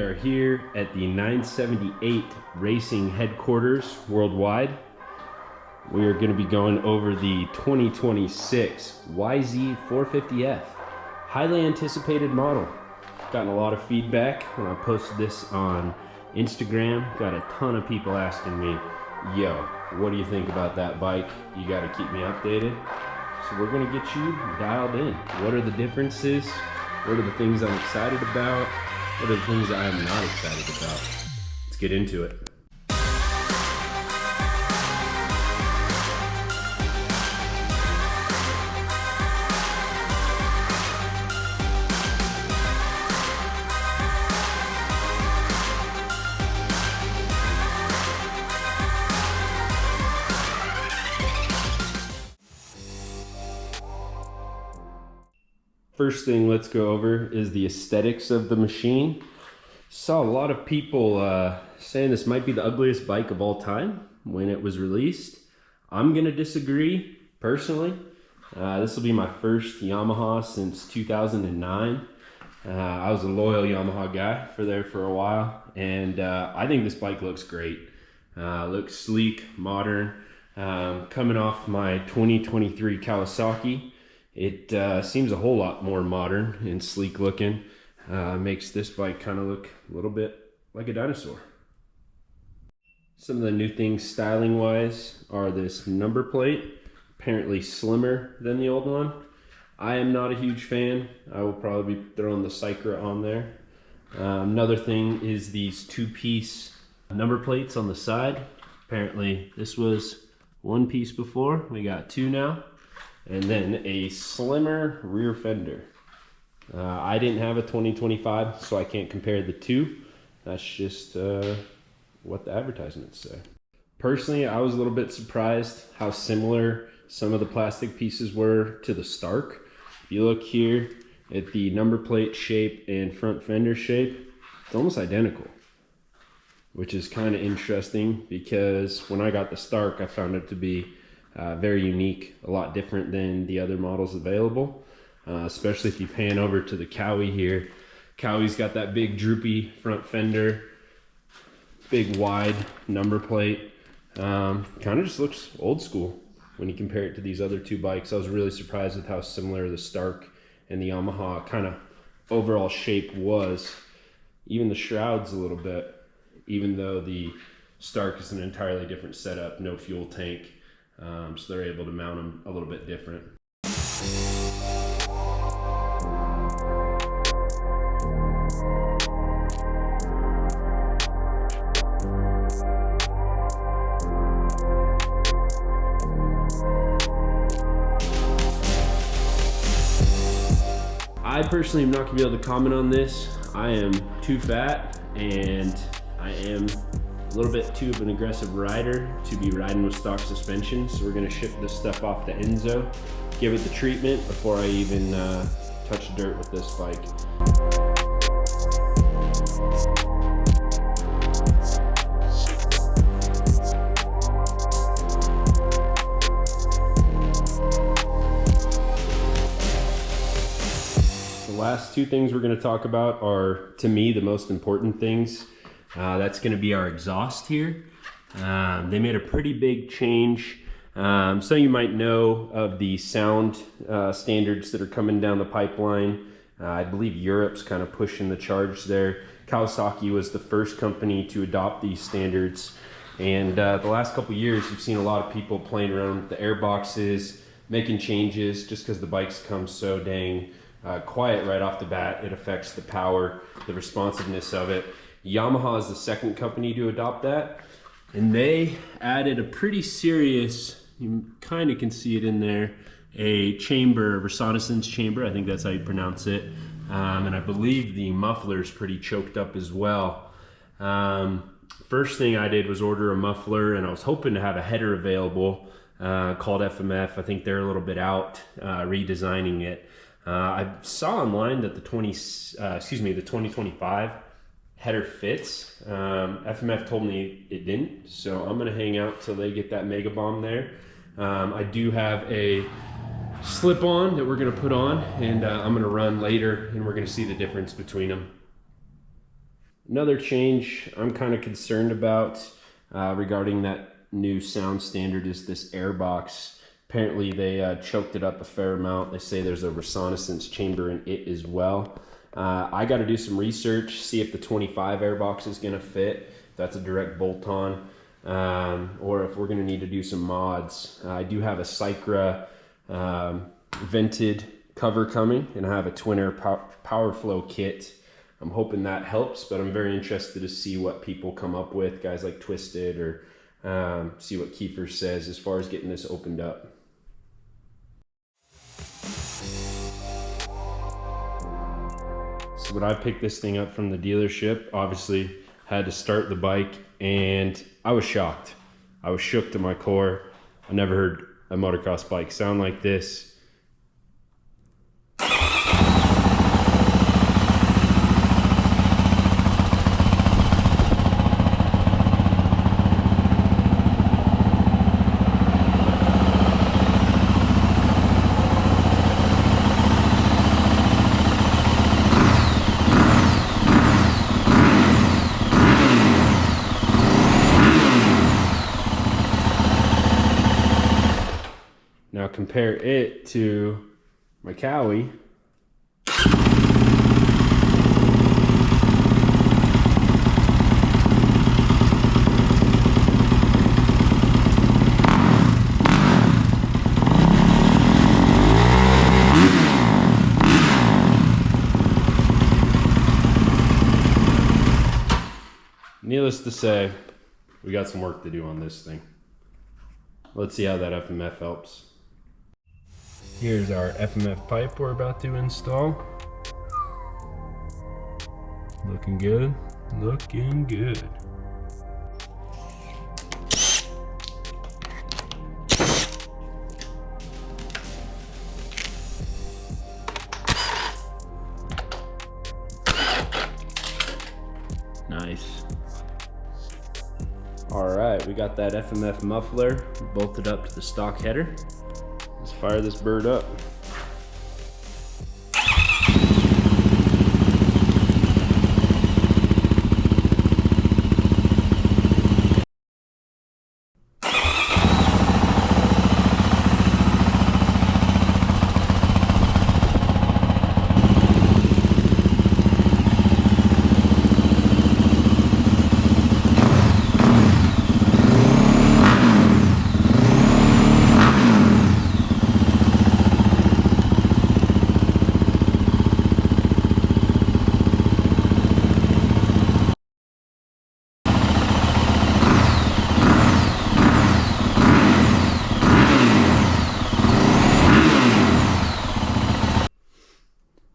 are here at the 978 Racing headquarters worldwide. We are going to be going over the 2026 YZ450F, highly anticipated model. Gotten a lot of feedback when I posted this on Instagram. Got a ton of people asking me, yo, what do you think about that bike? You got to keep me updated. So we're going to get you dialed in. What are the differences? What are the things I'm excited about? What are the things I am not excited about? Let's get into it. First thing let's go over is the aesthetics of the machine. Saw a lot of people saying this might be the ugliest bike of all time when it was released. I'm gonna disagree personally. This will be my first Yamaha since 2009. I was a loyal Yamaha guy for a while, and I think this bike looks great. Looks sleek, modern. Coming off my 2023 Kawasaki, it seems a whole lot more modern and sleek looking. Makes this bike kind of look a little bit like a dinosaur. Some of the new things styling wise are this number plate, apparently slimmer than the old one. I am not a huge fan. I will probably be throwing the Cycra on there. Another thing is these two-piece number plates on the side. Apparently this was one piece before, we got two now. And then a slimmer rear fender. I didn't have a 2025, so I can't compare the two. That's just what the advertisements say. Personally, I was a little bit surprised how similar some of the plastic pieces were to the Stark. If you look here at the number plate shape and front fender shape, it's almost identical, which is kind of interesting because when I got the Stark, I found it to be very unique, a lot different than the other models available, especially if you pan over to the Cowie here. Cowie's got that big droopy front fender, big wide number plate. Kind of just looks old school when you compare it to these other two bikes. I was really surprised with how similar the Stark and the Yamaha kind of overall shape was. Even the shrouds a little bit, even though the Stark is an entirely different setup, no fuel tank. So they're able to mount them a little bit different. I personally am not going to be able to comment on this. I am too fat and I am a little bit too of an aggressive rider to be riding with stock suspension, so we're going to ship this stuff off to Enzo, give it the treatment before I even touch dirt with this bike. The last two things we're going to talk about are, to me, the most important things. That's going to be our exhaust here. They made a pretty big change. So you might know of the sound standards that are coming down the pipeline. I believe Europe's kind of pushing the charge there. Kawasaki was the first company to adopt these standards. And the last couple years, you've seen a lot of people playing around with the air boxes, making changes just because the bikes come so dang quiet right off the bat. It affects the power, the responsiveness of it. Yamaha is the second company to adopt that, and they added a pretty serious, you kind of can see it in there, a chamber, a reconnaissance chamber, I think that's how you pronounce it, and I believe the muffler is pretty choked up as well. First thing I did was order a muffler, and I was hoping to have a header available called FMF. I think they're a little bit out redesigning it. I saw online that the 2025 header fits. FMF told me it didn't, so I'm gonna hang out till they get that mega bomb there. I do have a slip-on that we're gonna put on, and I'm gonna run later, and we're gonna see the difference between them. Another change I'm kind of concerned about regarding that new sound standard is this air box. Apparently they choked it up a fair amount. They say there's a reconnaissance chamber in it as well. I got to do some research, see if the 25 air box is going to fit, if that's a direct bolt-on, or if we're going to need to do some mods. I do have a Cycra vented cover coming, and I have a twin air power flow kit. I'm hoping that helps, but I'm very interested to see what people come up with, guys like Twisted, or see what Kiefer says as far as getting this opened up. So when I picked this thing up from the dealership, obviously had to start the bike, and I was shocked. I was shook to my core. I never heard a motocross bike sound like this. Now compare it to my Cowie. Needless to say, we got some work to do on this thing. Let's see how that FMF helps. Here's our FMF pipe we're about to install. Looking good, looking good. Nice. All right, we got that FMF muffler bolted up to the stock header. Let's fire this bird up.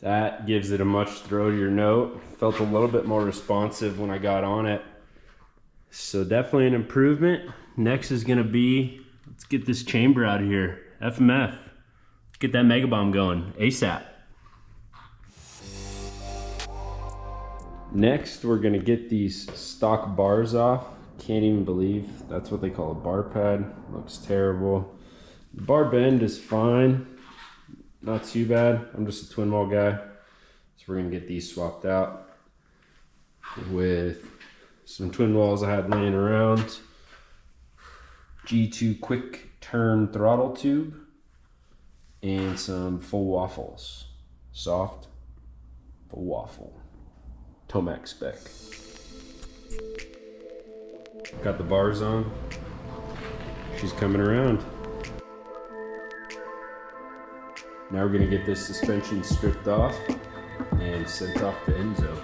That gives it a much throatier note. Felt a little bit more responsive when I got on it. So definitely an improvement. Next is gonna be, let's get this chamber out of here. FMF, let's get that mega bomb going, ASAP. Next, we're gonna get these stock bars off. Can't even believe that's what they call a bar pad. Looks terrible. The bar bend is fine. Not too bad. I'm just a twin wall guy. So we're gonna get these swapped out with some twin walls I had laying around. G2 quick turn throttle tube and some full waffles. Soft, full waffle. Tomac spec. Got the bars on. She's coming around. Now we're gonna get this suspension stripped off and sent off to Enzo.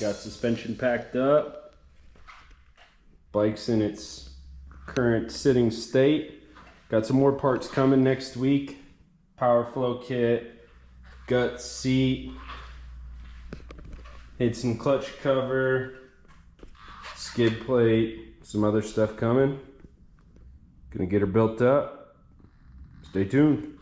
Got suspension packed up. Bike's in its current sitting state. Got some more parts coming next week. Power flow kit, gut seat, hits and clutch cover, skid plate, some other stuff coming. Gonna get her built up. Stay tuned.